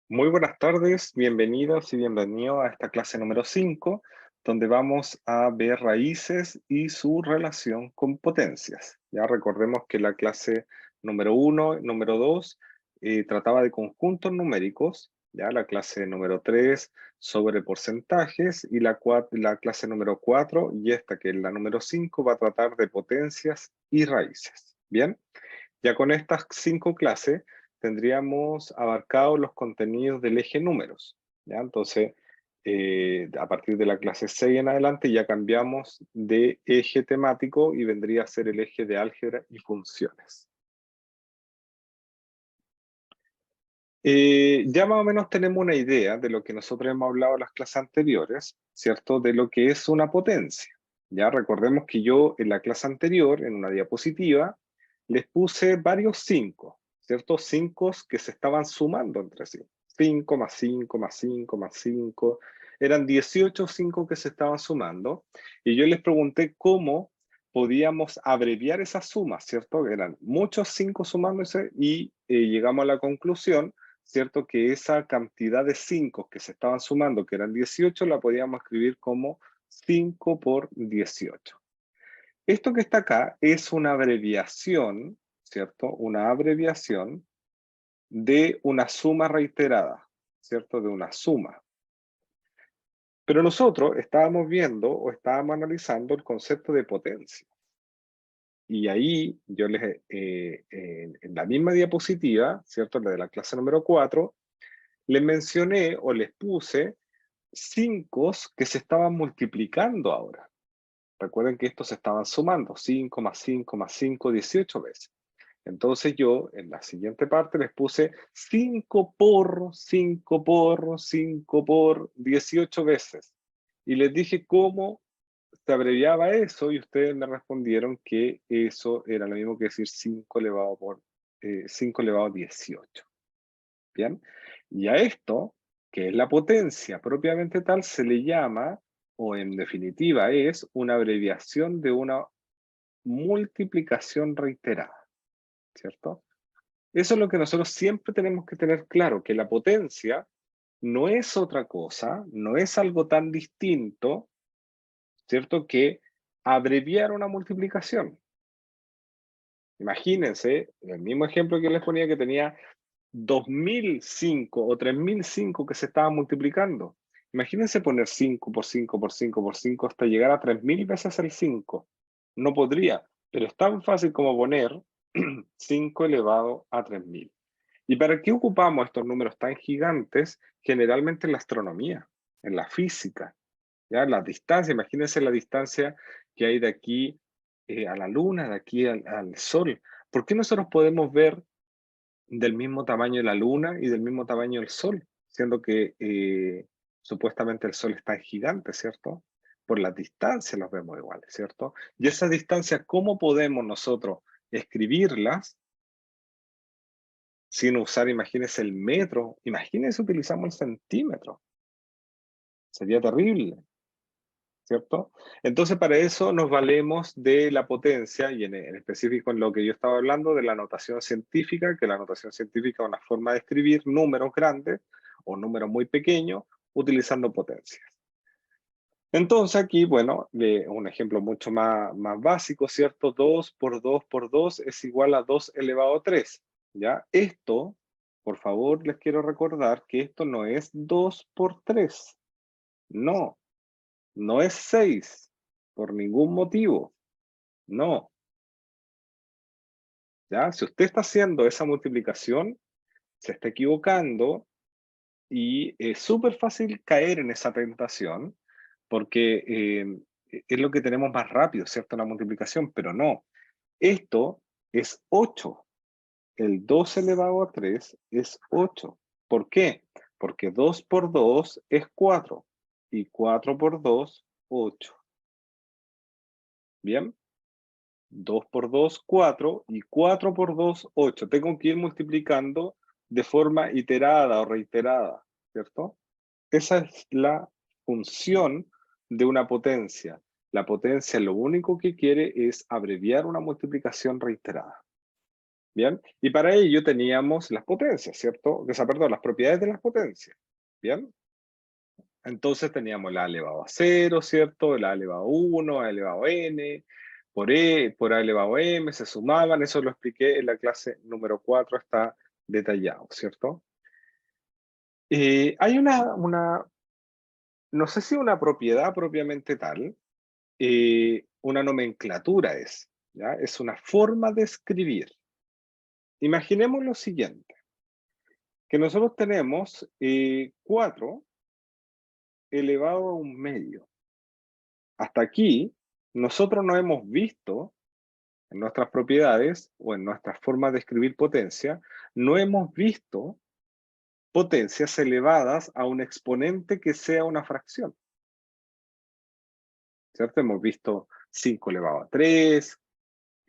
Muy buenas tardes, bienvenidos y bienvenidos a esta clase número 5, donde vamos a ver raíces y su relación con potencias. Ya recordemos que la clase número 1, número 2, trataba de conjuntos numéricos, ya la clase número 3 sobre porcentajes y la clase número 4 y esta que es la número 5 va a tratar de potencias y raíces. Bien. Ya con estas 5 clases tendríamos abarcado los contenidos del eje números. ¿Ya? Entonces, a partir de la clase 6 en adelante ya cambiamos de eje temático y vendría a ser el eje de álgebra y funciones. Ya más o menos tenemos una idea de lo que nosotros hemos hablado en las clases anteriores, ¿cierto? De lo que es una potencia. Ya recordemos que yo en la clase anterior, en una diapositiva, les puse varios 5, ¿cierto? 5 que se estaban sumando entre sí. 5 más 5 más 5 más 5. Eran 18 5 que se estaban sumando. Y yo les pregunté cómo podíamos abreviar esas sumas, ¿cierto? Eran muchos 5 sumándose y llegamos a la conclusión, ¿cierto? Que esa cantidad de 5 que se estaban sumando, que eran 18, la podíamos escribir como 5 por 18. Esto que está acá es una abreviación, ¿cierto? Una abreviación de una suma reiterada, ¿cierto? De una suma. Pero nosotros estábamos viendo o estábamos analizando el concepto de potencia. Y ahí yo les, en la misma diapositiva, ¿cierto? La de la clase número 4, les mencioné o les puse 5 que se estaban multiplicando ahora. Recuerden que estos se estaban sumando, 5 más 5 más 5, 18 veces. Entonces yo, en la siguiente parte, les puse 5 por 5 por 5 por 18 veces. Y les dije cómo se abreviaba eso y ustedes me respondieron que eso era lo mismo que decir 5 elevado por 5 elevado a 18. ¿Bien? Y a esto, que es la potencia propiamente tal, se le llama, o en definitiva es, una abreviación de una multiplicación reiterada, ¿cierto? Eso es lo que nosotros siempre tenemos que tener claro, que la potencia no es otra cosa, no es algo tan distinto, ¿cierto? Que abreviar una multiplicación. Imagínense, el mismo ejemplo que les ponía que tenía 2005 o 3005 que se estaban multiplicando. Imagínense poner 5 por 5 por 5 por 5 hasta llegar a 3000 veces el 5. No podría, pero es tan fácil como poner 5 elevado a 3000. ¿Y para qué ocupamos estos números tan gigantes? Generalmente en la astronomía, en la física. ¿Ya? La distancia, imagínense la distancia que hay de aquí a la Luna, de aquí al Sol. ¿Por qué nosotros podemos ver del mismo tamaño la Luna y del mismo tamaño el Sol? Siendo que supuestamente el Sol es tan gigante, ¿cierto? Por las distancias los vemos iguales, ¿cierto? Y esas distancias, ¿cómo podemos nosotros escribirlas sin usar, imagínense, el metro? Imagínense, utilizamos el centímetro. Sería terrible, ¿cierto? Entonces, para eso nos valemos de la potencia, y en específico en lo que yo estaba hablando, de la notación científica, que la notación científica es una forma de escribir números grandes o números muy pequeños utilizando potencias. Entonces aquí, bueno, un ejemplo mucho más básico, ¿cierto? 2 por 2 por 2 es igual a 2 elevado a 3, ¿ya? Esto, por favor, les quiero recordar que esto no es 2 por 3, no. No es 6 por ningún motivo, no. ¿Ya? Si usted está haciendo esa multiplicación, se está equivocando y es súper fácil caer en esa tentación porque es lo que tenemos más rápido, ¿cierto? La multiplicación, pero no. Esto es 8. El 2 elevado a 3 es 8. ¿Por qué? Porque 2 por 2 es 4 y 4 por 2, 8. ¿Bien? 2 por 2, 4, y 4 por 2, 8. Tengo que ir multiplicando de forma iterada o reiterada, ¿cierto? Esa es la función de una potencia. La potencia lo único que quiere es abreviar una multiplicación reiterada. ¿Bien? Y para ello teníamos las potencias, ¿cierto? O sea, perdón, las propiedades de las potencias, ¿bien? Entonces teníamos la a elevado a 0, ¿cierto? El a elevado a 1, a elevado a n, por a elevado a m, se sumaban, eso lo expliqué en la clase número 4, está detallado, ¿cierto? Hay no sé si una propiedad propiamente tal, una nomenclatura es, ¿ya? Es una forma de escribir. Imaginemos lo siguiente, que nosotros tenemos 4 elevado a un medio. Hasta aquí, nosotros no hemos visto en nuestras propiedades o en nuestras formas de escribir potencia, no hemos visto potencias elevadas a un exponente que sea una fracción, ¿cierto? Hemos visto 5 elevado a 3,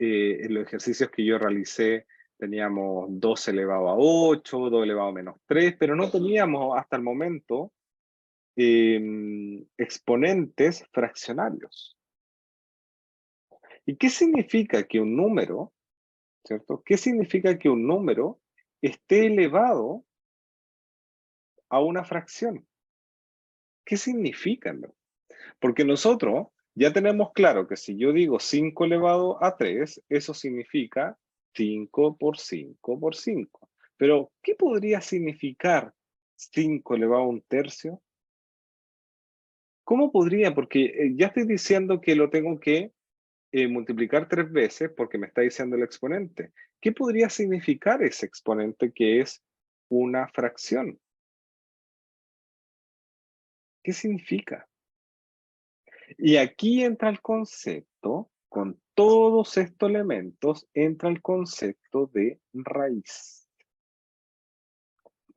en los ejercicios que yo realicé teníamos 2 elevado a 8, 2 elevado a menos 3, pero no teníamos hasta el momento exponentes fraccionarios. ¿Y qué significa que un número, ¿cierto? ¿Qué significa que un número esté elevado a una fracción? ¿Qué significa? Porque nosotros ya tenemos claro que si yo digo 5 elevado a 3, eso significa 5 por 5 por 5. Pero, ¿qué podría significar 5 elevado a un tercio? ¿Cómo podría? Porque ya estoy diciendo que lo tengo que multiplicar 3 veces porque me está diciendo el exponente. ¿Qué podría significar ese exponente que es una fracción? ¿Qué significa? Y aquí entra el concepto, con todos estos elementos, entra el concepto de raíz.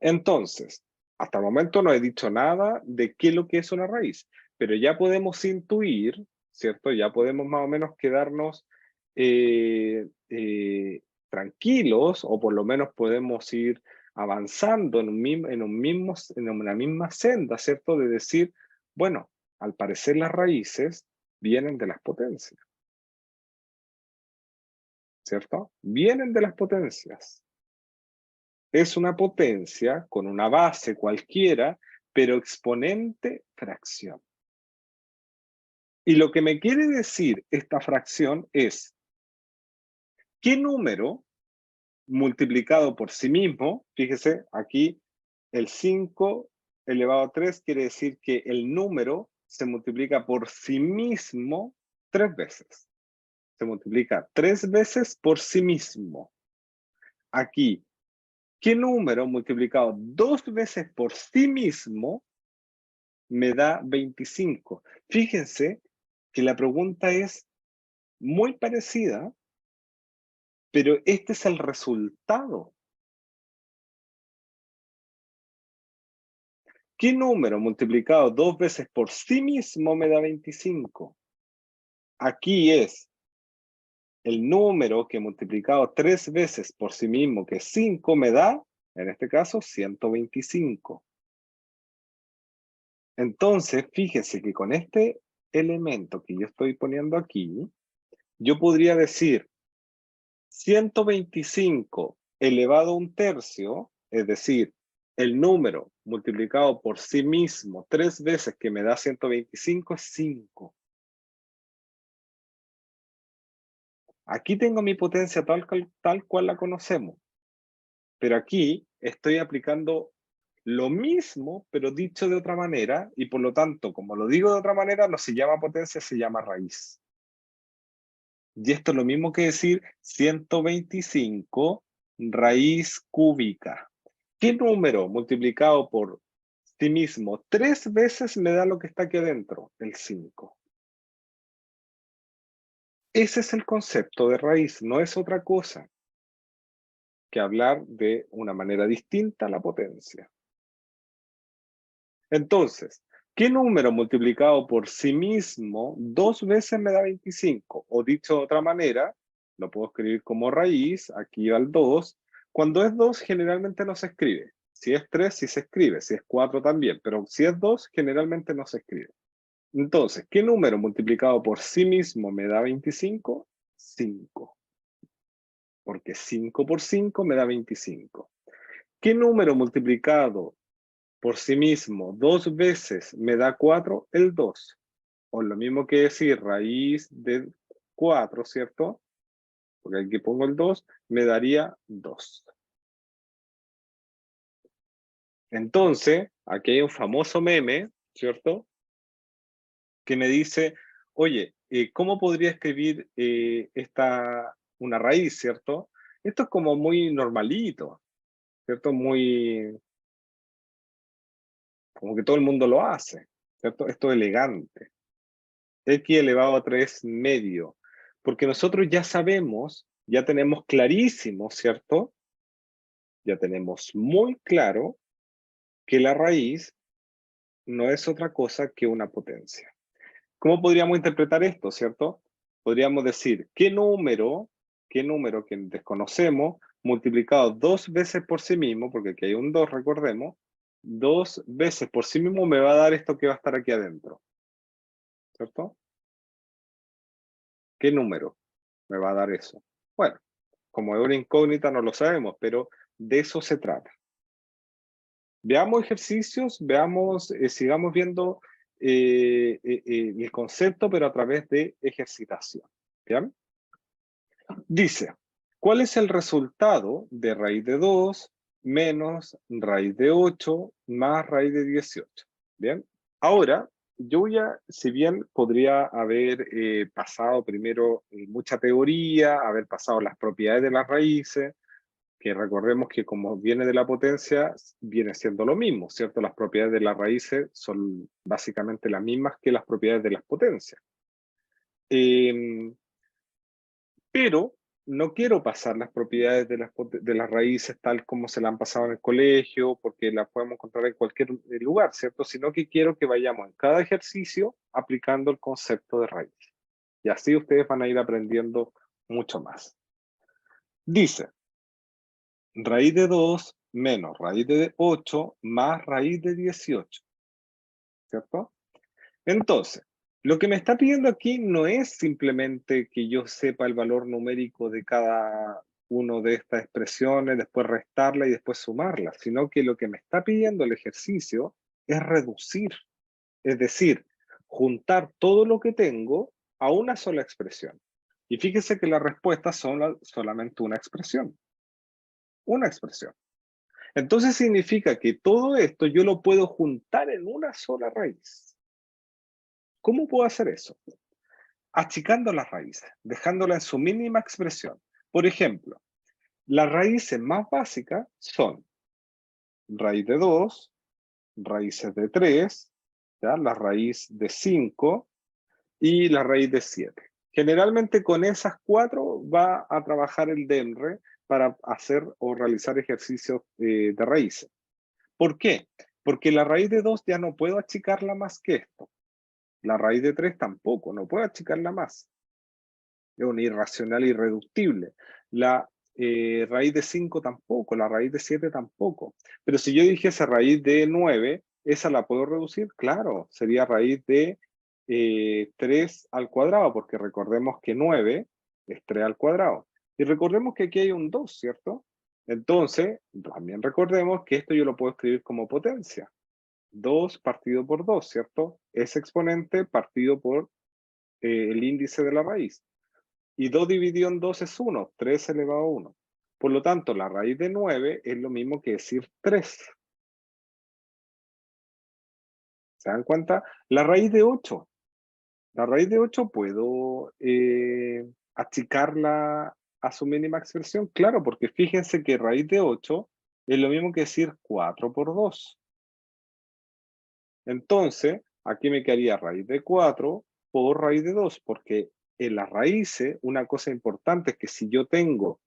Entonces, hasta el momento no he dicho nada de qué es lo que es una raíz, pero ya podemos intuir, ¿cierto? Ya podemos más o menos quedarnos eh, eh, tranquilos, o por lo menos podemos ir avanzando en una misma senda, ¿cierto? De decir, bueno, al parecer las raíces vienen de las potencias, ¿cierto? Vienen de las potencias. Es una potencia con una base cualquiera, pero exponente fracción. Y lo que me quiere decir esta fracción es, ¿qué número multiplicado por sí mismo? Fíjese, aquí el 5 elevado a 3 quiere decir que el número se multiplica por sí mismo 3 veces. Se multiplica 3 veces por sí mismo. Aquí, ¿qué número multiplicado 2 veces por sí mismo me da 25? Fíjense que la pregunta es muy parecida, pero este es el resultado. ¿Qué número multiplicado 2 veces por sí mismo me da 25? Aquí es el número que multiplicado 3 veces por sí mismo, que es 5, me da, en este caso, 125. Entonces, fíjese que con este elemento que yo estoy poniendo aquí, yo podría decir 125 elevado a un tercio, es decir, el número multiplicado por sí mismo 3 veces que me da 125 es 5. Aquí tengo mi potencia tal cual la conocemos, pero aquí estoy aplicando lo mismo, pero dicho de otra manera, y por lo tanto, como lo digo de otra manera, no se llama potencia, se llama raíz. Y esto es lo mismo que decir 125 raíz cúbica. ¿Qué número multiplicado por sí mismo 3 veces me da lo que está aquí adentro? El 5. Ese es el concepto de raíz, no es otra cosa que hablar de una manera distinta a la potencia. Entonces, ¿qué número multiplicado por sí mismo 2 veces me da 25? O dicho de otra manera, lo puedo escribir como raíz, aquí va el 2. Cuando es 2 generalmente no se escribe. Si es 3 sí se escribe, si es 4 también, pero si es 2 generalmente no se escribe. Entonces, ¿qué número multiplicado por sí mismo me da 25? 5. porque 5 por 5 me da 25. ¿Qué número multiplicado por sí mismo 2 veces me da 4? El 2. O lo mismo que decir raíz de 4, ¿cierto? Porque aquí pongo el 2, me daría 2. Entonces, aquí hay un famoso meme, ¿cierto? Que me dice, oye, ¿cómo podría escribir una raíz, ¿cierto? Esto es como muy normalito, ¿cierto? Muy, como que todo el mundo lo hace, ¿cierto? Esto es elegante. X elevado a 3 medio. Porque nosotros ya sabemos, ya tenemos clarísimo, ¿cierto? Ya tenemos muy claro que la raíz no es otra cosa que una potencia. ¿Cómo podríamos interpretar esto, cierto? Podríamos decir, qué número que desconocemos, multiplicado 2 veces por sí mismo, porque aquí hay un 2, recordemos, 2 veces por sí mismo me va a dar esto que va a estar aquí adentro, ¿cierto? ¿Qué número me va a dar eso? Bueno, como es una incógnita no lo sabemos, pero de eso se trata. Veamos ejercicios, sigamos viendo el concepto, pero a través de ejercitación. ¿Bien? Dice, ¿cuál es el resultado de raíz de 2 menos raíz de 8 más raíz de 18? Bien, ahora yo ya, si bien podría haber pasado primero mucha teoría, haber pasado las propiedades de las raíces, que recordemos que como viene de la potencia, viene siendo lo mismo, ¿cierto? Las propiedades de las raíces son básicamente las mismas que las propiedades de las potencias. Pero no quiero pasar las propiedades de las raíces tal como se la han pasado en el colegio, porque las podemos encontrar en cualquier lugar, ¿cierto? Sino que quiero que vayamos en cada ejercicio aplicando el concepto de raíz. Y así ustedes van a ir aprendiendo mucho más. Dice, raíz de 2 menos raíz de 8 más raíz de 18, ¿cierto? Entonces, lo que me está pidiendo aquí no es simplemente que yo sepa el valor numérico de cada una de estas expresiones, después restarla y después sumarla, sino que lo que me está pidiendo el ejercicio es reducir, es decir, juntar todo lo que tengo a una sola expresión. Y fíjese que las respuestas son solamente una expresión. Una expresión. Entonces significa que todo esto yo lo puedo juntar en una sola raíz. ¿Cómo puedo hacer eso? Achicando las raíces, dejándola en su mínima expresión. Por ejemplo, las raíces más básicas son raíz de 2, raíces de 3, ¿ya? La raíz de 5 y la raíz de 7. Generalmente con esas 4 va a trabajar el DEMRE para hacer o realizar ejercicios de raíces. ¿Por qué? Porque la raíz de 2 ya no puedo achicarla más que esto. La raíz de 3 tampoco, no puedo achicarla más. Es una irracional irreductible. La raíz de 5 tampoco, la raíz de 7 tampoco. Pero si yo dijese raíz de 9, ¿esa la puedo reducir? Claro, sería raíz de 3 al cuadrado, porque recordemos que 9 es 3 al cuadrado. Y recordemos que aquí hay un 2, ¿cierto? Entonces, también recordemos que esto yo lo puedo escribir como potencia. 2 partido por 2, ¿cierto? Ese exponente partido por el índice de la raíz. Y 2 dividido en 2 es 1, 3 elevado a 1. Por lo tanto, la raíz de 9 es lo mismo que decir 3. ¿Se dan cuenta? La raíz de 8. La raíz de 8 puedo achicarla a su mínima expresión. Claro, porque fíjense que raíz de 8 es lo mismo que decir 4 por 2. Entonces, aquí me quedaría raíz de 4 por raíz de 2, porque en las raíces, una cosa importante es que si yo tengo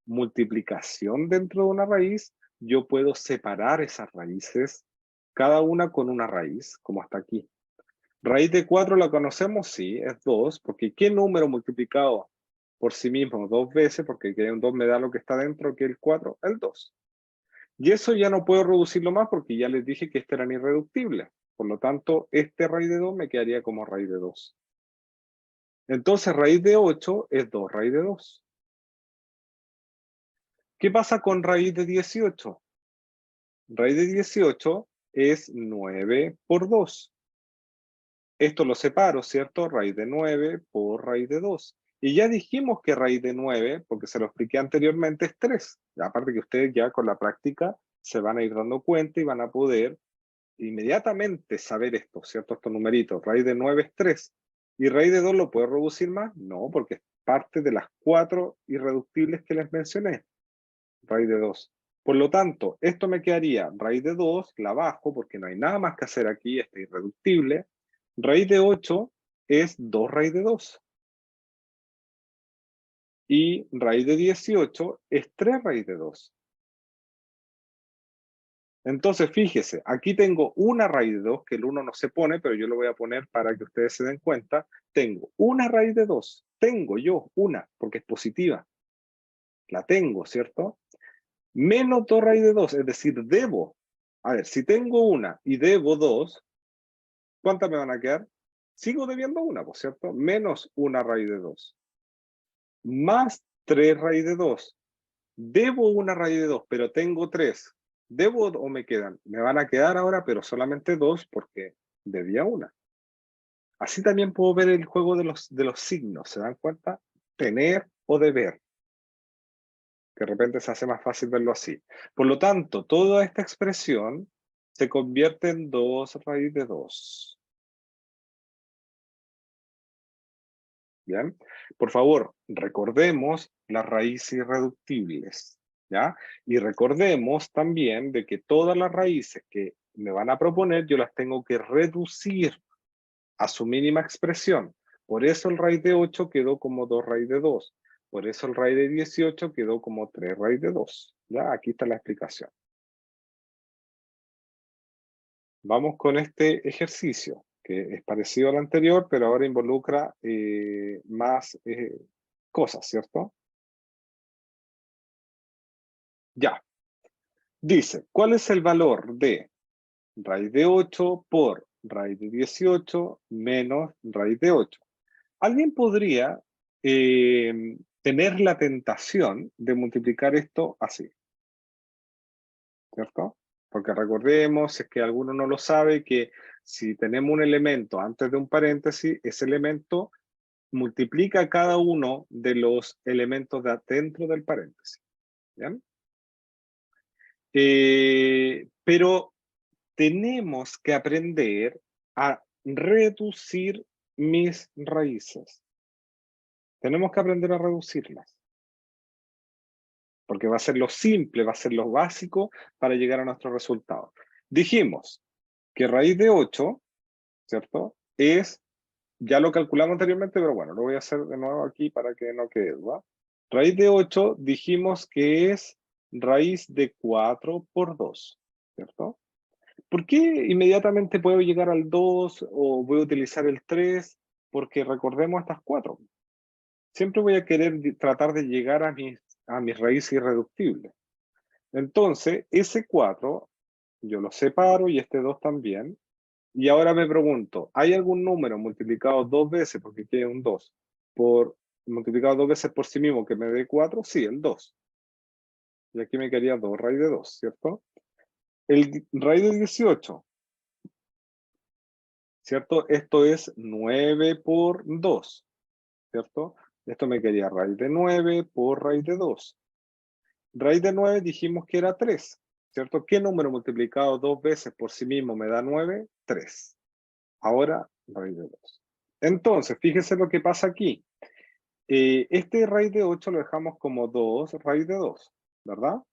multiplicación dentro de una raíz, yo puedo separar esas raíces, cada una con una raíz, como hasta aquí. Raíz de 4 la conocemos, sí, es 2, porque ¿qué número multiplicado por sí mismo 2 veces? Porque que un 2 me da lo que está dentro, que el 4, el 2. Y eso ya no puedo reducirlo más porque ya les dije que este eran irreductibles. Por lo tanto, este raíz de 2 me quedaría como raíz de 2. Entonces, raíz de 8 es 2 raíz de 2. ¿Qué pasa con raíz de 18? Raíz de 18 es 9 por 2. Esto lo separo, ¿cierto? Raíz de 9 por raíz de 2. Y ya dijimos que raíz de 9, porque se lo expliqué anteriormente, es 3. Aparte que ustedes ya con la práctica se van a ir dando cuenta y van a poder inmediatamente saber esto, ¿cierto? Estos numeritos. Raíz de 9 es 3. ¿Y raíz de 2 lo puedo reducir más? No, porque es parte de las 4 irreductibles que les mencioné. Raíz de 2. Por lo tanto, esto me quedaría raíz de 2, la bajo porque no hay nada más que hacer aquí, está irreductible. Raíz de 8 es 2 raíz de 2. Y raíz de 18 es 3 raíz de 2. Entonces, fíjese, aquí tengo una raíz de 2, que el 1 no se pone, pero yo lo voy a poner para que ustedes se den cuenta. Tengo una raíz de 2. Tengo yo una, porque es positiva. La tengo, ¿cierto? Menos 2 raíz de 2, es decir, debo. A ver, si tengo una y debo 2, ¿cuántas me van a quedar? Sigo debiendo una, ¿por cierto? Menos una raíz de 2. Más 3 raíz de 2. Debo una raíz de 2, pero tengo 3. ¿Debo o me quedan? Me van a quedar ahora, pero solamente 2 porque debía una. Así también puedo ver el juego de los signos, ¿se dan cuenta? Tener o deber. Que de repente se hace más fácil verlo así. Por lo tanto, toda esta expresión se convierte en 2 raíz de 2. ¿Bien? Por favor, recordemos las raíces irreductibles, ¿ya? Y recordemos también de que todas las raíces que me van a proponer, yo las tengo que reducir a su mínima expresión. Por eso el raíz de 8 quedó como 2 raíz de 2. Por eso el raíz de 18 quedó como 3 raíz de 2. ¿Ya? Aquí está la explicación. Vamos con este ejercicio, que es parecido al anterior, pero ahora involucra más cosas, ¿cierto? Ya. Dice, ¿cuál es el valor de raíz de 8 por raíz de 18 menos raíz de 8? Alguien podría tener la tentación de multiplicar esto así, ¿cierto? Porque recordemos, es que alguno no lo sabe, que si tenemos un elemento antes de un paréntesis, ese elemento multiplica cada uno de los elementos de dentro del paréntesis. ¿Bien? Pero tenemos que aprender a reducir mis raíces. Tenemos que aprender a reducirlas. Porque va a ser lo simple, va a ser lo básico para llegar a nuestro resultado. Dijimos que raíz de 8, ¿cierto? Ya lo calculamos anteriormente, pero bueno, lo voy a hacer de nuevo aquí para que no quede duda. Raíz de 8 dijimos que es raíz de 4 por 2, ¿cierto? ¿Por qué inmediatamente puedo llegar al 2 o voy a utilizar el 3? Porque recordemos estas 4. Siempre voy a querer tratar de llegar a mis raíces irreductibles. Entonces, ese 4 yo lo separo y este 2 también. Y ahora me pregunto, ¿hay algún número multiplicado 2 veces, porque aquí hay un 2, multiplicado 2 veces por sí mismo que me dé 4? Sí, el 2. Y aquí me quedaría 2 raíz de 2, ¿cierto? El raíz de 18, ¿cierto? Esto es 9 por 2, ¿cierto? Esto me quedaría raíz de 9 por raíz de 2. Raíz de 9 dijimos que era 3, ¿cierto? ¿Qué número multiplicado 2 veces por sí mismo me da 9? 3. Ahora, raíz de 2. Entonces, fíjese lo que pasa aquí. Este raíz de 8 lo dejamos como 2 raíz de 2, ¿verdad?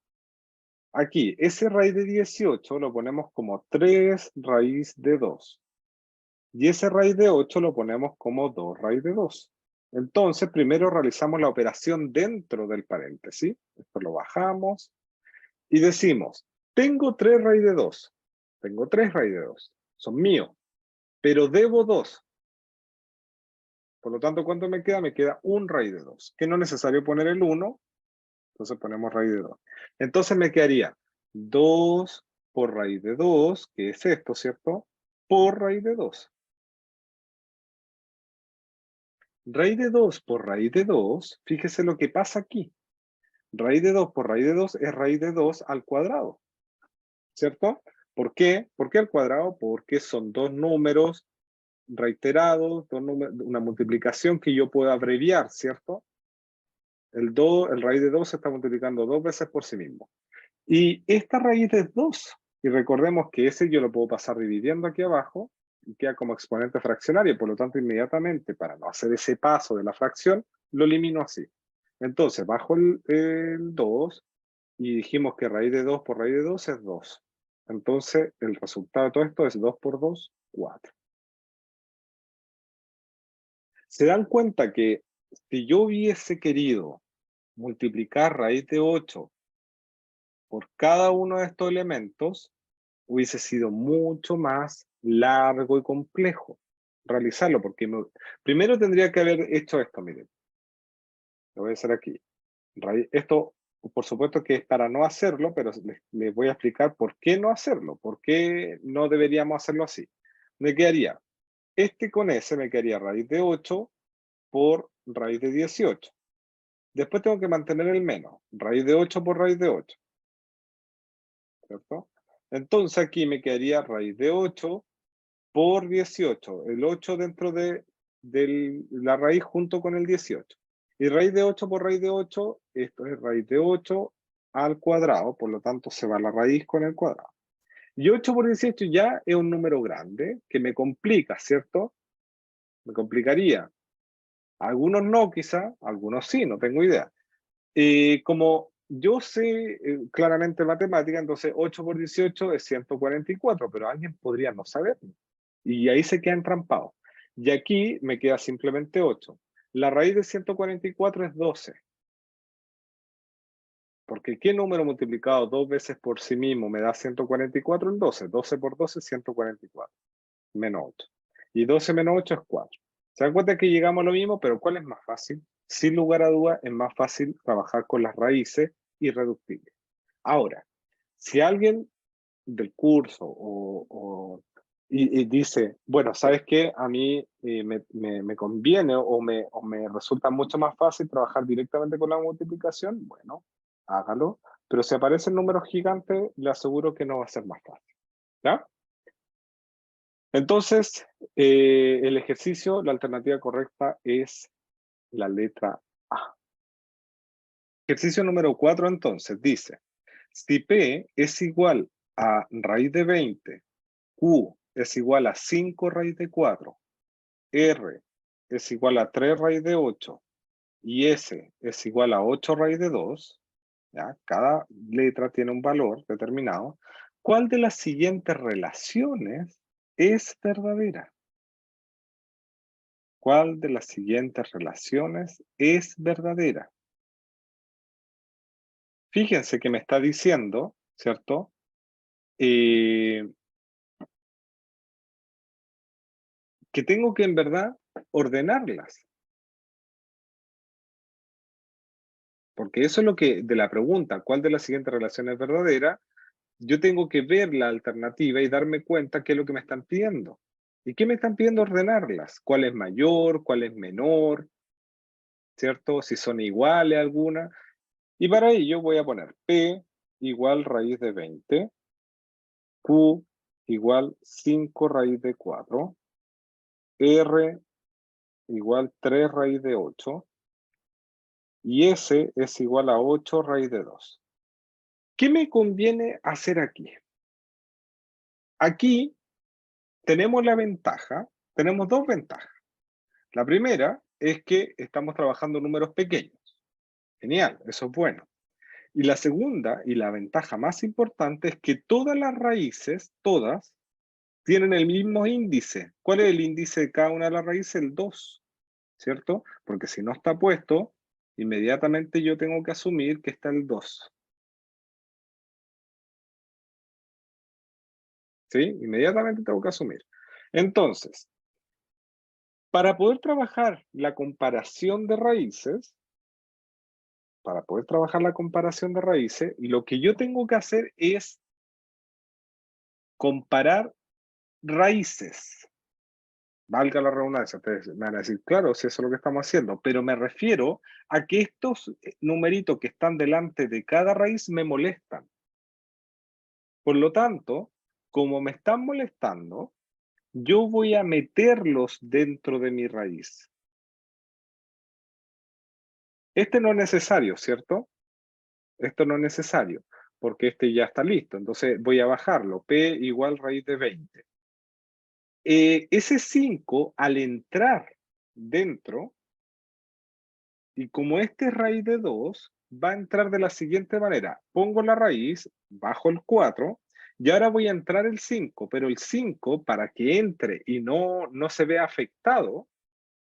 Aquí, ese raíz de 18 lo ponemos como 3 raíz de 2. Y ese raíz de 8 lo ponemos como 2 raíz de 2. Entonces, primero realizamos la operación dentro del paréntesis. Esto lo bajamos y decimos, tengo 3 raíz de 2. Tengo 3 raíz de 2. Son míos. Pero debo 2. Por lo tanto, ¿cuánto me queda? Me queda 1 raíz de 2. Que no es necesario poner el 1. Entonces ponemos raíz de 2. Entonces me quedaría 2 por raíz de 2, que es esto, ¿cierto? Por raíz de 2. Raíz de 2 por raíz de 2, fíjese lo que pasa aquí. Raíz de 2 por raíz de 2 es raíz de 2 al cuadrado, ¿cierto? ¿Por qué? ¿Por qué al cuadrado? Porque son dos números reiterados, una multiplicación que yo puedo abreviar, ¿cierto? El raíz de 2 se está multiplicando dos veces por sí mismo. Y esta raíz es 2. Y recordemos que ese yo lo puedo pasar dividiendo aquí abajo y queda como exponente fraccionario. Por lo tanto, inmediatamente, para no hacer ese paso de la fracción, lo elimino así. Entonces, bajo el 2 y dijimos que raíz de 2 por raíz de 2 es 2. Entonces, el resultado de todo esto es 2 por 2, 4. ¿Se dan cuenta que si yo hubiese querido multiplicar raíz de 8 por cada uno de estos elementos, hubiese sido mucho más largo y complejo realizarlo? Porque primero tendría que haber hecho esto, miren. Lo voy a hacer aquí. Esto, por supuesto que es para no hacerlo, pero les voy a explicar por qué no hacerlo, por qué no deberíamos hacerlo así. Me quedaría, este con ese me quedaría raíz de 8 por raíz de 18. Después tengo que mantener el menos, raíz de 8 por raíz de 8, ¿cierto? Entonces aquí me quedaría raíz de 8 por 18, el 8 dentro de la raíz junto con el 18. Y raíz de 8 por raíz de 8, esto es raíz de 8 al cuadrado, por lo tanto se va la raíz con el cuadrado. Y 8 por 18 ya es un número grande que me complica, ¿cierto? Me complicaría. Algunos no, quizá, algunos sí, no tengo idea. Como yo sé claramente matemática, entonces 8 por 18 es 144, pero alguien podría no saberlo. Y ahí se queda entrampado. Y aquí me queda simplemente 8. La raíz de 144 es 12. Porque ¿qué número multiplicado dos veces por sí mismo me da 144? El 12. 12 por 12 es 144. Menos 8. Y 12 menos 8 es 4. ¿Se dan cuenta que llegamos a lo mismo? Pero ¿cuál es más fácil? Sin lugar a dudas, es más fácil trabajar con las raíces irreductibles. Ahora, si alguien del curso y dice, bueno, ¿sabes qué? A mí me conviene o me resulta mucho más fácil trabajar directamente con la multiplicación, bueno, hágalo. Pero si aparecen números gigantes, le aseguro que no va a ser más fácil. ¿Ya? Entonces, el ejercicio, la alternativa correcta es la letra A. Ejercicio número 4, entonces, dice, si P es igual a raíz de 20, Q es igual a 5 raíz de 4, R es igual a 3 raíz de 8 y S es igual a 8 raíz de 2, ¿ya? Cada letra tiene un valor determinado. ¿Cuál de las siguientes relaciones es verdadera? ¿Cuál de las siguientes relaciones es verdadera? Fíjense que me está diciendo, ¿cierto? Que tengo que en verdad ordenarlas. Porque eso es lo que, de la pregunta, ¿cuál de las siguientes relaciones es verdadera? Yo tengo que ver la alternativa y darme cuenta qué es lo que me están pidiendo. ¿Y qué me están pidiendo ordenarlas? ¿Cuál es mayor? ¿Cuál es menor? ¿Cierto? Si son iguales algunas. Y para ello voy a poner P igual raíz de 20, Q igual 5 raíz de 4, R igual 3 raíz de 8 y S es igual a 8 raíz de 2. ¿Qué me conviene hacer aquí? Aquí tenemos la ventaja, tenemos dos ventajas. La primera es que estamos trabajando números pequeños. Genial, eso es bueno. Y la segunda, y la ventaja más importante, es que todas las raíces, todas, tienen el mismo índice. ¿Cuál es el índice de cada una de las raíces? El 2, ¿cierto? Porque si no está puesto, inmediatamente yo tengo que asumir que está el 2. ¿Sí? Inmediatamente tengo que asumir. Entonces, para poder trabajar la comparación de raíces, lo que yo tengo que hacer es comparar raíces. Valga la redundancia, ustedes me van a decir, claro, si eso es lo que estamos haciendo, pero me refiero a que estos numeritos que están delante de cada raíz me molestan. Por lo tanto, como me están molestando, yo voy a meterlos dentro de mi raíz. Este no es necesario, ¿cierto? Esto no es necesario, porque este ya está listo. Entonces voy a bajarlo. P igual raíz de 20. Ese 5, al entrar dentro, y como este es raíz de 2, va a entrar de la siguiente manera. Pongo la raíz, bajo el 4, y ahora voy a entrar el 5, pero el 5, para que entre y no se vea afectado,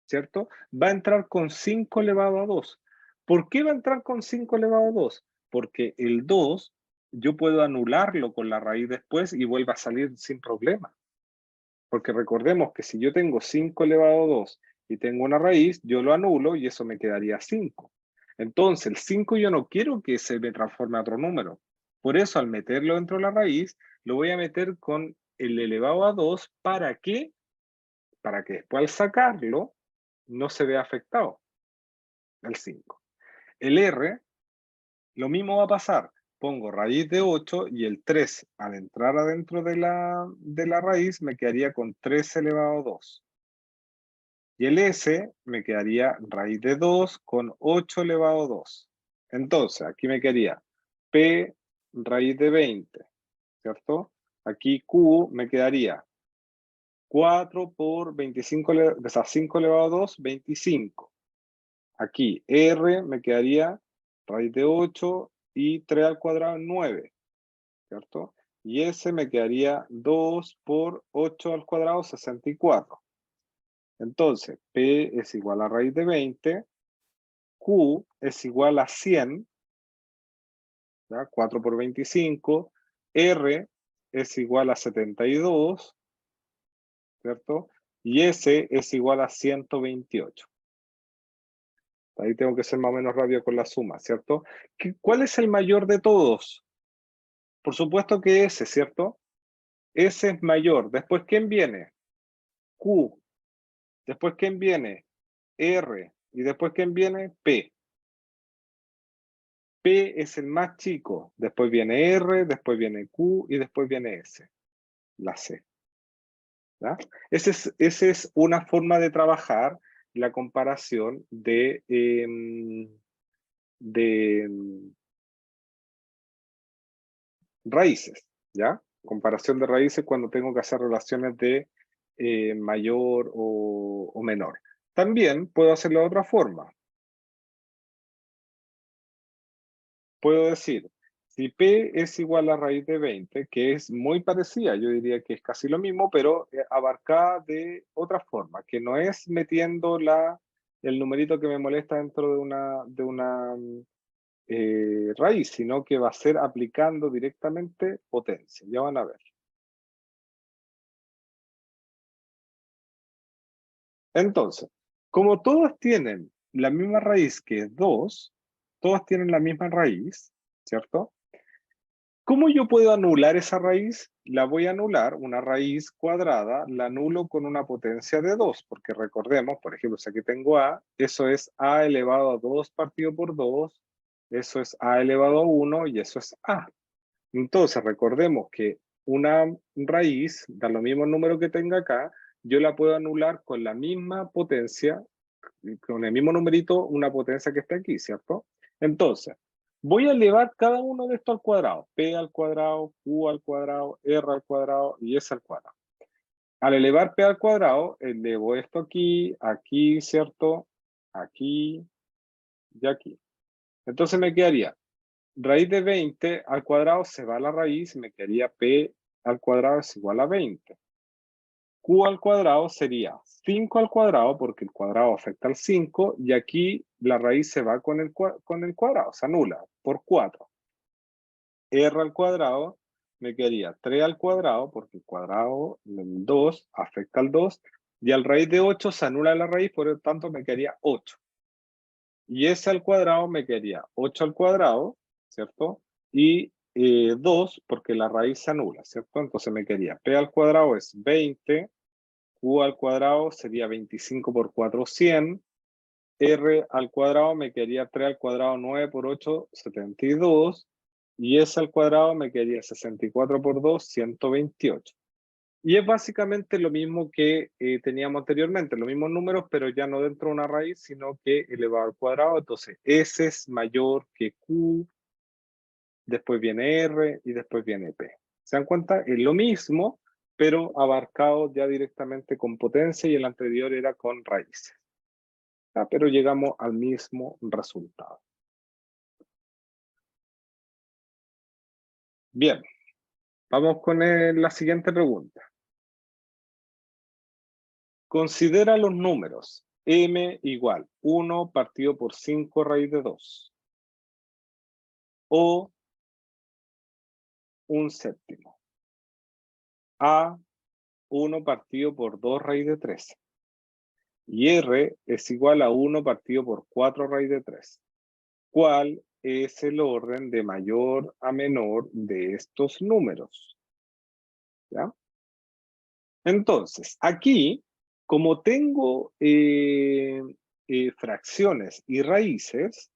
¿cierto? Va a entrar con 5 elevado a 2. ¿Por qué va a entrar con 5 elevado a 2? Porque el 2 yo puedo anularlo con la raíz después y vuelva a salir sin problema. Porque recordemos que si yo tengo 5 elevado a 2 y tengo una raíz, yo lo anulo y eso me quedaría 5. Entonces, el 5 yo no quiero que se me transforme a otro número. Por eso, al meterlo dentro de la raíz, lo voy a meter con el elevado a 2. ¿Para qué? Para que después al sacarlo, no se vea afectado el 5. El R, lo mismo va a pasar. Pongo raíz de 8 y el 3 al entrar adentro de la raíz me quedaría con 3 elevado a 2. Y el S me quedaría raíz de 2 con 8 elevado a 2. Entonces, aquí me quedaría P raíz de 20, ¿cierto? Aquí Q me quedaría 4 por 25, o sea, 5 elevado a 2, 25. Aquí R me quedaría raíz de 8 y 3 al cuadrado, 9, ¿cierto? Y S me quedaría 2 por 8 al cuadrado, 64. Entonces, P es igual a raíz de 20, Q es igual a 100, ¿ya? 4 por 25, R es igual a 72, ¿cierto? Y S es igual a 128. Ahí tengo que ser más o menos rápido con la suma, ¿cierto? ¿Cuál es el mayor de todos? Por supuesto que S, ¿cierto? S es mayor. Después, ¿quién viene? Q. Después, ¿quién viene? R. Y después, ¿quién viene? P. P es el más chico. Después viene R, después viene Q y después viene S. La C. ¿Ya? Esa es una forma de trabajar la comparación de raíces, ¿ya? Comparación de raíces cuando tengo que hacer relaciones de mayor o menor. También puedo hacerlo de otra forma. Puedo decir, si P es igual a raíz de 20, que es muy parecida, yo diría que es casi lo mismo, pero abarcada de otra forma, que no es metiendo el numerito que me molesta dentro de una raíz, sino que va a ser aplicando directamente potencia. Ya van a ver. Entonces, como todos tienen la misma raíz que es 2, todos tienen la misma raíz, ¿cierto? ¿Cómo yo puedo anular esa raíz? La voy a anular, una raíz cuadrada, la anulo con una potencia de 2, porque recordemos, por ejemplo, si aquí tengo a, eso es a elevado a 2 partido por 2, eso es a elevado a 1 y eso es a. Entonces, recordemos que una raíz, da lo mismo el número que tenga acá, yo la puedo anular con la misma potencia, con el mismo numerito, una potencia que está aquí, ¿cierto? Entonces, voy a elevar cada uno de estos al cuadrado. P al cuadrado, Q al cuadrado, R al cuadrado y S al cuadrado. Al elevar P al cuadrado, elevo esto aquí, aquí, ¿cierto? Aquí y aquí. Entonces me quedaría raíz de 20 al cuadrado se va a la raíz, me quedaría P al cuadrado es igual a 20. Q al cuadrado sería 5 al cuadrado, porque el cuadrado afecta al 5, y aquí la raíz se va con el cuadrado, se anula por 4. R al cuadrado me quedaría 3 al cuadrado, porque el cuadrado del 2 afecta al 2, y al raíz de 8 se anula la raíz, por lo tanto me quedaría 8. Y S al cuadrado me quedaría 8 al cuadrado, ¿cierto? Y 2, porque la raíz se anula, ¿cierto? Entonces me quedaría P al cuadrado es 20 Q al cuadrado sería 25 por 4, 100. R al cuadrado me quedaría 3 al cuadrado, 9 por 8, 72. Y S al cuadrado me quedaría 64 por 2, 128. Y es básicamente lo mismo que teníamos anteriormente, los mismos números, pero ya no dentro de una raíz, sino que elevado al cuadrado. Entonces, S es mayor que Q, después viene R y después viene P. ¿Se dan cuenta? Es lo mismo, pero abarcado ya directamente con potencia, y el anterior era con raíces. Pero llegamos al mismo resultado. Bien, vamos con la siguiente pregunta. Considera los números m igual 1 partido por 5 raíz de 2 o un séptimo. A, 1 partido por 2 raíz de 3. Y R es igual a 1 partido por 4 raíz de 3. ¿Cuál es el orden de mayor a menor de estos números? ¿Ya? Entonces, aquí, como tengo fracciones y raíces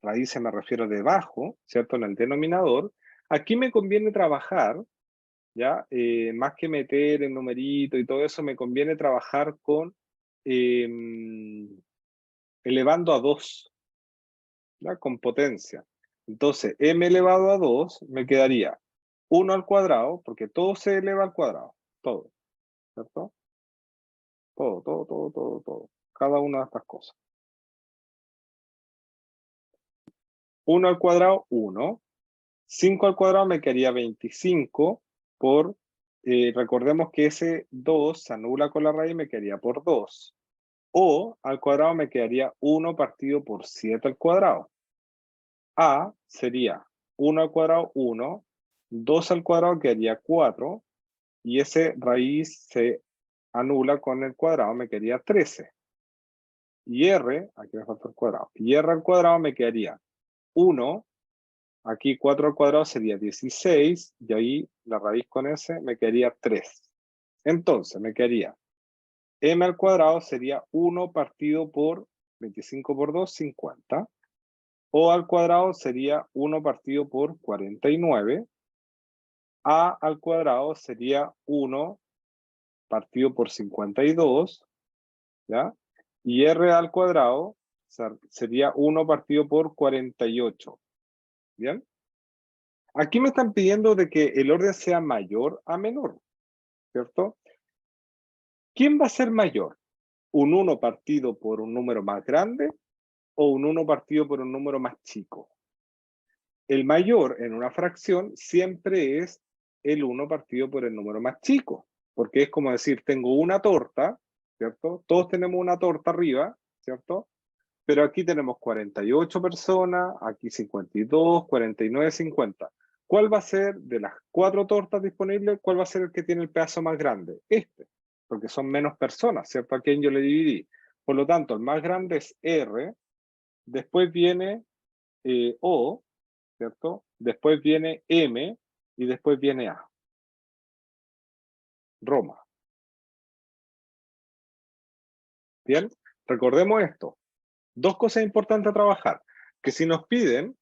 me refiero debajo, ¿cierto? En el denominador, aquí me conviene trabajar, ¿ya? Más que meter el numerito y todo eso, me conviene trabajar con elevando a 2, ¿ya? Con potencia. Entonces, m elevado a 2 me quedaría 1 al cuadrado, porque todo se eleva al cuadrado, todo, ¿cierto? Todo. Cada una de estas cosas. 1 al cuadrado, 1. 5 al cuadrado me quedaría 25 por, recordemos que ese 2 se anula con la raíz, me quedaría por 2. O al cuadrado me quedaría 1 partido por 7 al cuadrado. A sería 1 al cuadrado, 1. 2 al cuadrado quedaría 4. Y ese raíz se anula con el cuadrado, me quedaría 13. Y R, aquí me falta el cuadrado. Y R al cuadrado me quedaría 1. Aquí 4 al cuadrado sería 16, y ahí la raíz con S me quedaría 3. Entonces me quedaría m al cuadrado sería 1 partido por 25 por 2, 50. O al cuadrado sería 1 partido por 49. A al cuadrado sería 1 partido por 52, ¿ya? Y R al cuadrado sería 1 partido por 48, ¿bien? Aquí me están pidiendo de que el orden sea mayor a menor, ¿cierto? ¿Quién va a ser mayor? ¿Un 1 partido por un número más grande o un 1 partido por un número más chico? El mayor en una fracción siempre es el 1 partido por el número más chico, porque es como decir, tengo una torta, ¿cierto? Todos tenemos una torta arriba, ¿cierto? Pero aquí tenemos 48 personas, aquí 52, 49, 50. ¿Cuál va a ser de las 4 tortas disponibles? ¿Cuál va a ser el que tiene el pedazo más grande? Este, porque son menos personas, ¿cierto? A quien yo le dividí. Por lo tanto, el más grande es R, después viene O, ¿cierto? Después viene M y después viene A. Roma. ¿Bien? Recordemos esto. Dos cosas importantes a trabajar. Que si nos piden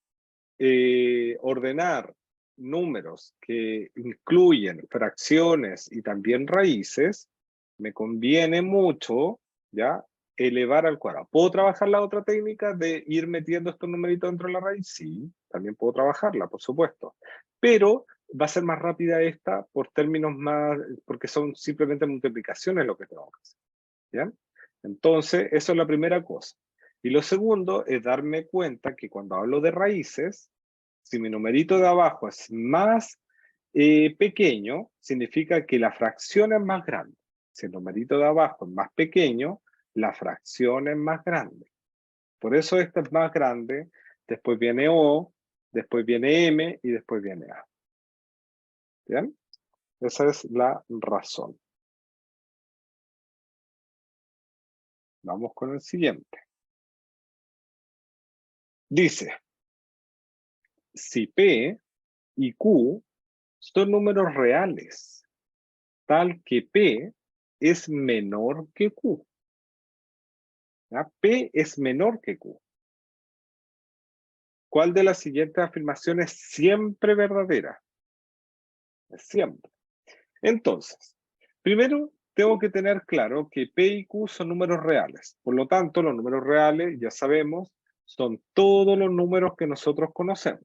ordenar números que incluyen fracciones y también raíces, me conviene mucho, ¿ya? Elevar al cuadrado. ¿Puedo trabajar la otra técnica de ir metiendo estos numeritos dentro de la raíz? Sí, también puedo trabajarla, por supuesto. Pero va a ser más rápida esta por términos más, porque son simplemente multiplicaciones lo que tengo que hacer. ¿Ya? Entonces, eso es la primera cosa. Y lo segundo es darme cuenta que cuando hablo de raíces, si mi numerito de abajo es más pequeño, significa que la fracción es más grande. Si el numerito de abajo es más pequeño, la fracción es más grande. Por eso esta es más grande, después viene O, después viene M y después viene A. ¿Bien? Esa es la razón. Vamos con el siguiente. Dice, si P y Q son números reales, tal que P es menor que Q. ¿Ya? P es menor que Q. ¿Cuál de las siguientes afirmaciones es siempre verdadera? Es siempre. Entonces, primero tengo que tener claro que P y Q son números reales. Por lo tanto, los números reales, ya sabemos, son todos los números que nosotros conocemos.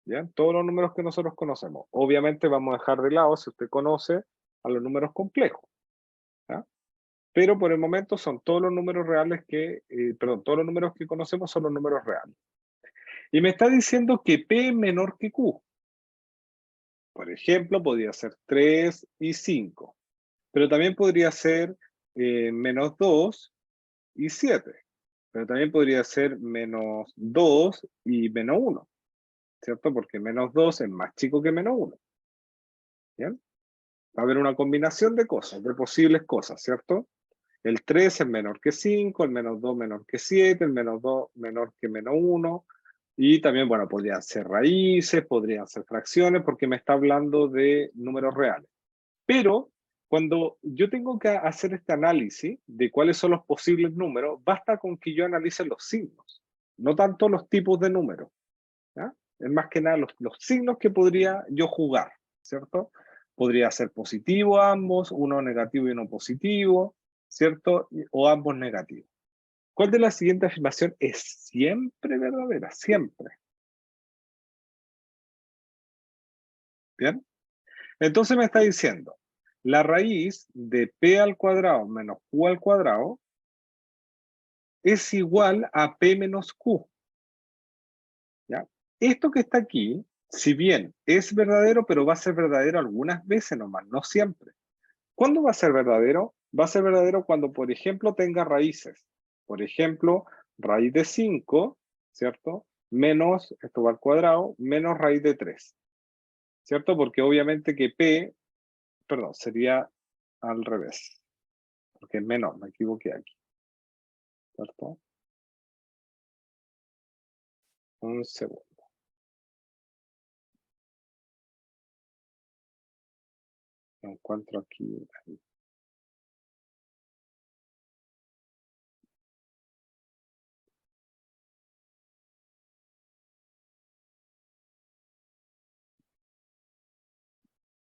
¿Ya? Todos los números que nosotros conocemos. Obviamente vamos a dejar de lado, si usted conoce, a los números complejos. ¿Ya? Pero por el momento son todos los números reales todos los números que conocemos son los números reales. Y me está diciendo que P es menor que Q. Por ejemplo, podría ser 3 y 5. Pero también podría ser menos 2 y 7. Pero también podría ser menos 2 y menos 1. ¿Cierto? Porque menos 2 es más chico que menos 1. ¿Bien? Va a haber una combinación de cosas, de posibles cosas, ¿cierto? El 3 es menor que 5, el menos 2 menor que 7, el menos 2 menor que menos 1. Y también, bueno, podrían ser raíces, podrían ser fracciones, porque me está hablando de números reales. Pero cuando yo tengo que hacer este análisis de cuáles son los posibles números, basta con que yo analice los signos, no tanto los tipos de números. ¿Ya? Es más que nada los signos que podría yo jugar, ¿cierto? Podría ser positivo ambos, uno negativo y uno positivo, ¿cierto? O ambos negativos. ¿Cuál de las siguientes afirmaciones es siempre verdadera? Siempre. ¿Bien? Entonces me está diciendo, la raíz de p al cuadrado menos q al cuadrado es igual a p menos q. ¿Ya? Esto que está aquí, si bien es verdadero, pero va a ser verdadero algunas veces nomás, no siempre. ¿Cuándo va a ser verdadero? Va a ser verdadero cuando, por ejemplo, tenga raíces. Por ejemplo, raíz de 5, ¿cierto? Menos, esto va al cuadrado, menos raíz de 3. ¿Cierto? Porque obviamente que p, perdón, sería al revés. Porque es menor, me equivoqué aquí. ¿Cierto? Un segundo. Lo encuentro aquí.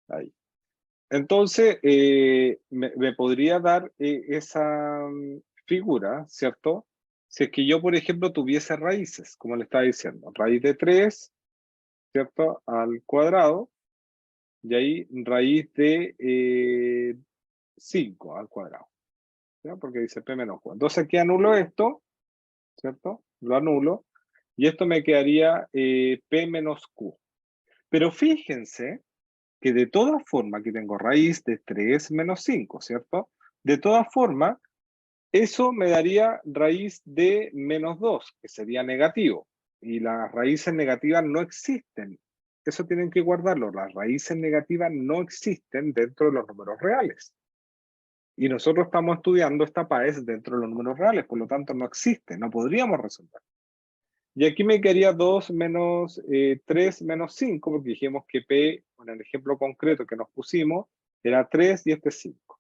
Ahí. Entonces, me podría dar esa figura, ¿cierto? Si es que yo, por ejemplo, tuviese raíces, como le estaba diciendo, raíz de 3, ¿cierto? Al cuadrado, y ahí raíz de 5 al cuadrado, ¿ya? Porque dice p menos q. Entonces aquí anulo esto, ¿cierto? Lo anulo, y esto me quedaría p menos q. Pero fíjense que de todas formas, aquí tengo raíz de 3 menos 5, ¿cierto? De todas formas, eso me daría raíz de menos 2, que sería negativo. Y las raíces negativas no existen. Eso tienen que guardarlo. Las raíces negativas no existen dentro de los números reales. Y nosotros estamos estudiando esta PAES dentro de los números reales, por lo tanto no existe, no podríamos resolver. Y aquí me quedaría 2 menos 3 menos 5, porque dijimos que P, en el ejemplo concreto que nos pusimos, era 3 y este es 5.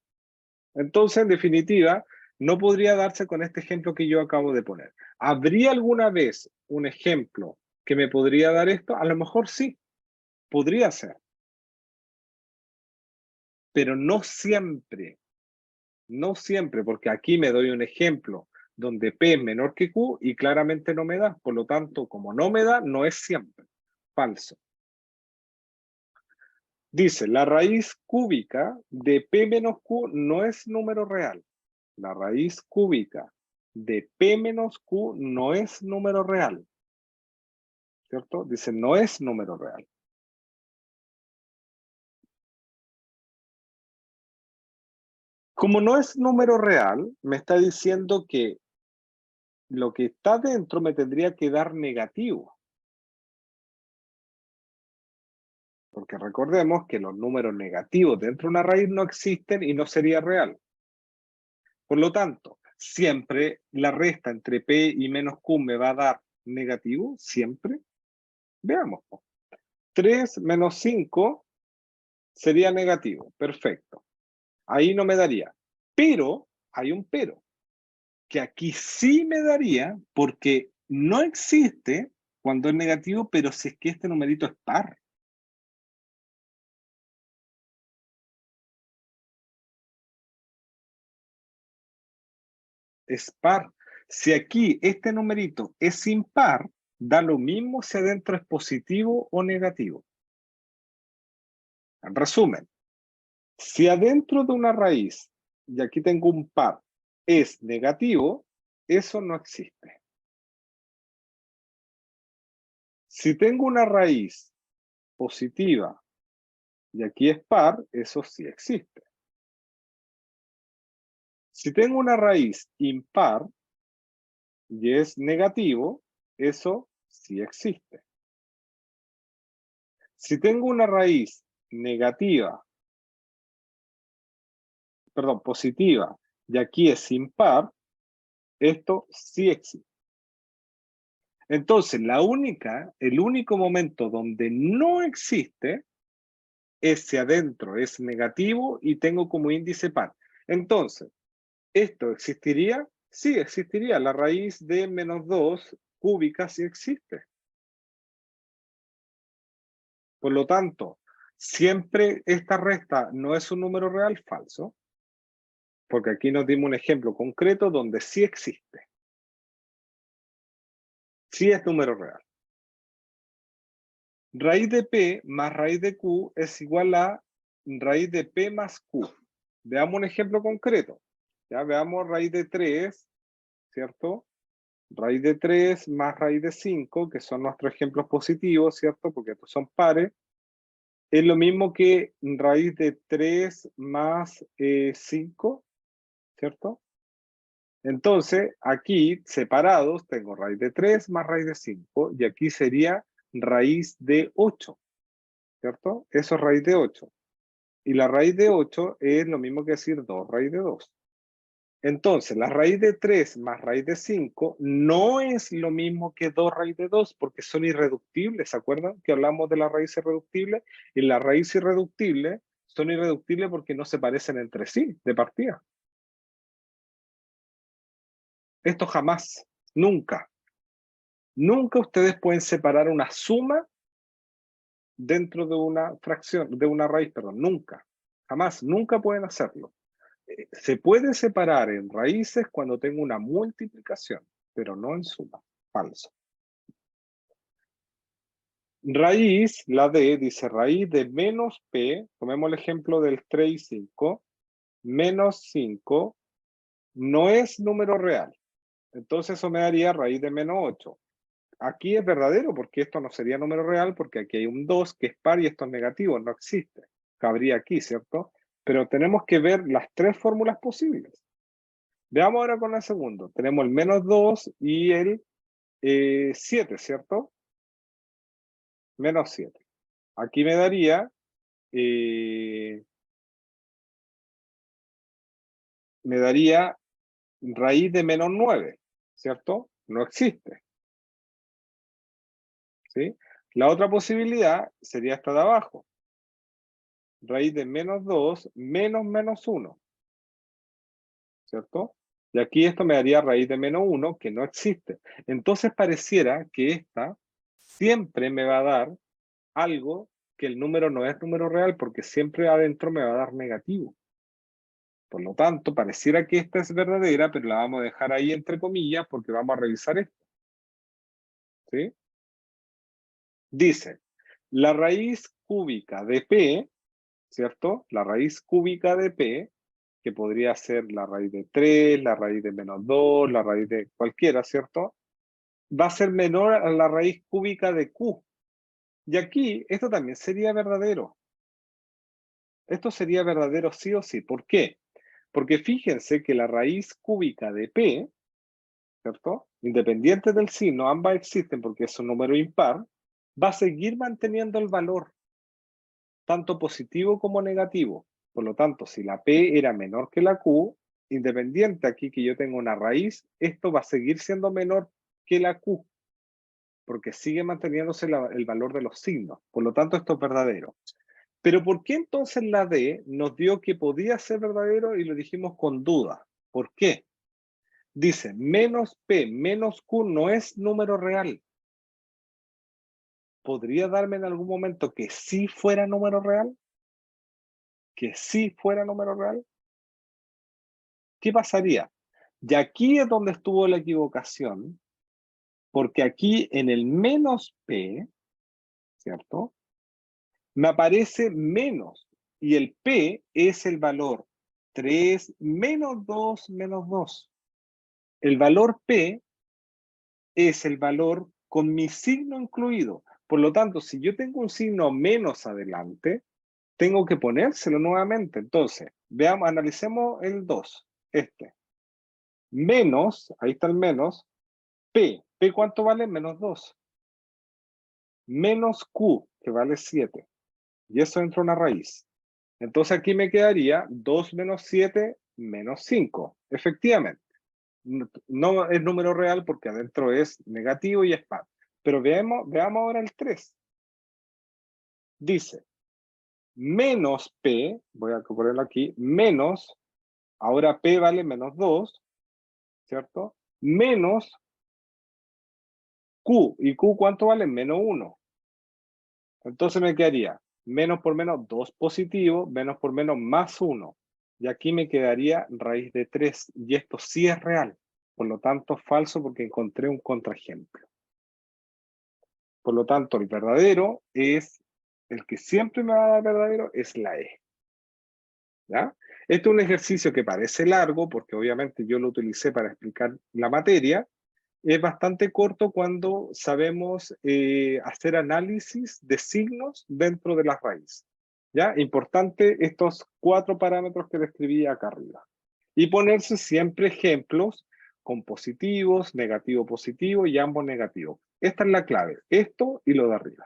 Entonces, en definitiva, no podría darse con este ejemplo que yo acabo de poner. ¿Habría alguna vez un ejemplo que me podría dar esto? A lo mejor sí, podría ser. Pero no siempre. No siempre, porque aquí me doy un ejemplo donde P es menor que Q y claramente no me da. Por lo tanto, como no me da, no es siempre. Falso. Dice, la raíz cúbica de P menos Q no es número real. La raíz cúbica de P menos Q no es número real. ¿Cierto? Dice, no es número real. Como no es número real, me está diciendo que lo que está dentro me tendría que dar negativo. Porque recordemos que los números negativos dentro de una raíz no existen y no sería real. Por lo tanto, siempre la resta entre P y menos Q me va a dar negativo, siempre. Veamos. 3 menos 5 sería negativo, perfecto. Ahí no me daría. Pero, hay un pero, que aquí sí me daría porque no existe cuando es negativo, pero si es que este numerito es par. Es par. Si aquí este numerito es impar, da lo mismo si adentro es positivo o negativo. En resumen, si adentro de una raíz, y aquí tengo un par, es negativo, eso no existe. Si tengo una raíz positiva y aquí es par, eso sí existe. Si tengo una raíz impar y es negativo, eso sí existe. Si tengo una raíz negativa, perdón, positiva, y aquí es impar, esto sí existe. Entonces, el único momento donde no existe es si adentro es negativo y tengo como índice par. Entonces, ¿esto existiría? Sí, existiría. La raíz de menos 2 cúbica sí existe. Por lo tanto, siempre esta resta no es un número real falso, porque aquí nos dimos un ejemplo concreto donde sí existe. Sí es número real. Raíz de P más raíz de Q es igual a raíz de P más Q. Veamos un ejemplo concreto. Ya veamos raíz de 3, ¿cierto? Raíz de 3 más raíz de 5, que son nuestros ejemplos positivos, ¿cierto? Porque estos son pares. Es lo mismo que raíz de 3 más 5, ¿cierto? Entonces, aquí, separados, tengo raíz de 3 más raíz de 5, y aquí sería raíz de 8, ¿cierto? Eso es raíz de 8. Y la raíz de 8 es lo mismo que decir 2 raíz de 2. Entonces, la raíz de 3 más raíz de 5 no es lo mismo que 2 raíz de 2 porque son irreductibles. ¿Se acuerdan que hablamos de la raíz irreductible? Y la raíz irreductible son irreductibles porque no se parecen entre sí de partida. Esto jamás, nunca, nunca ustedes pueden separar una suma dentro de una fracción, de una raíz, perdón, nunca, jamás, nunca pueden hacerlo. Se puede separar en raíces cuando tengo una multiplicación, pero no en suma. Falso. Raíz, la D, dice raíz de menos P, tomemos el ejemplo del 3 y 5, menos 5, no es número real. Entonces eso me daría raíz de menos 8. Aquí es verdadero porque esto no sería número real porque aquí hay un 2 que es par y esto es negativo, no existe. Cabría aquí, ¿cierto? Pero tenemos que ver las tres fórmulas posibles. Veamos ahora con la segunda. Tenemos el menos 2 y el 7, ¿cierto? Menos 7. Aquí eh, me daría raíz de menos 9, ¿cierto? No existe, ¿sí? La otra posibilidad sería esta de abajo. Raíz de menos 2 menos menos 1, ¿cierto? Y aquí esto me daría raíz de menos 1, que no existe. Entonces pareciera que esta siempre me va a dar algo que el número no es número real porque siempre adentro me va a dar negativo. Por lo tanto, pareciera que esta es verdadera, pero la vamos a dejar ahí entre comillas porque vamos a revisar esto, ¿sí? Dice, la raíz cúbica de P, ¿cierto? La raíz cúbica de P, que podría ser la raíz de 3, la raíz de menos 2, la raíz de cualquiera, ¿cierto? Va a ser menor a la raíz cúbica de Q. Y aquí, esto también sería verdadero. Esto sería verdadero sí o sí. ¿Por qué? Porque fíjense que la raíz cúbica de P, ¿cierto? Independiente del signo, ambas existen porque es un número impar, va a seguir manteniendo el valor, tanto positivo como negativo. Por lo tanto, si la P era menor que la Q, independiente aquí que yo tenga una raíz, esto va a seguir siendo menor que la Q, porque sigue manteniéndose el valor de los signos. Por lo tanto, esto es verdadero. Pero ¿por qué entonces la D nos dio que podía ser verdadero y lo dijimos con duda? ¿Por qué? Dice, menos P menos Q no es número real. ¿Podría darme en algún momento que sí fuera número real? ¿Que sí fuera número real? ¿Qué pasaría? Y aquí es donde estuvo la equivocación, porque aquí en el menos P, ¿cierto? Me aparece menos, y el P es el valor 3 menos 2 menos 2. El valor P es el valor con mi signo incluido. Por lo tanto, si yo tengo un signo menos adelante, tengo que ponérselo nuevamente. Entonces, veamos, analicemos el 2, este. Menos, ahí está el menos, P. ¿P cuánto vale? Menos 2. Menos Q, que vale 7. Y eso entra una raíz. Entonces aquí me quedaría 2 menos 7 menos 5. Efectivamente. No es número real porque adentro es negativo y es par. Pero veamos ahora el 3. Dice, menos P, voy a ponerlo aquí, menos, ahora P vale menos 2, ¿cierto? Menos Q. ¿Y Q cuánto vale? Menos 1. Entonces me quedaría menos por menos 2 positivo, menos por menos más 1. Y aquí me quedaría raíz de 3. Y esto sí es real. Por lo tanto, falso porque encontré un contraejemplo. Por lo tanto, el verdadero es, el que siempre me va a dar verdadero es la E. ¿Ya? Este es un ejercicio que parece largo porque obviamente yo lo utilicé para explicar la materia. Es bastante corto cuando sabemos hacer análisis de signos dentro de las raíces. ¿Ya? Importante estos 4 parámetros que describí acá arriba. Y ponerse siempre ejemplos con positivos, negativo, positivo y ambos negativos. Esta es la clave, esto y lo de arriba.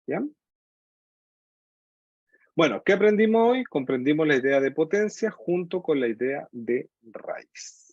¿Bien? Bueno, ¿qué aprendimos hoy? Comprendimos la idea de potencia junto con la idea de raíz.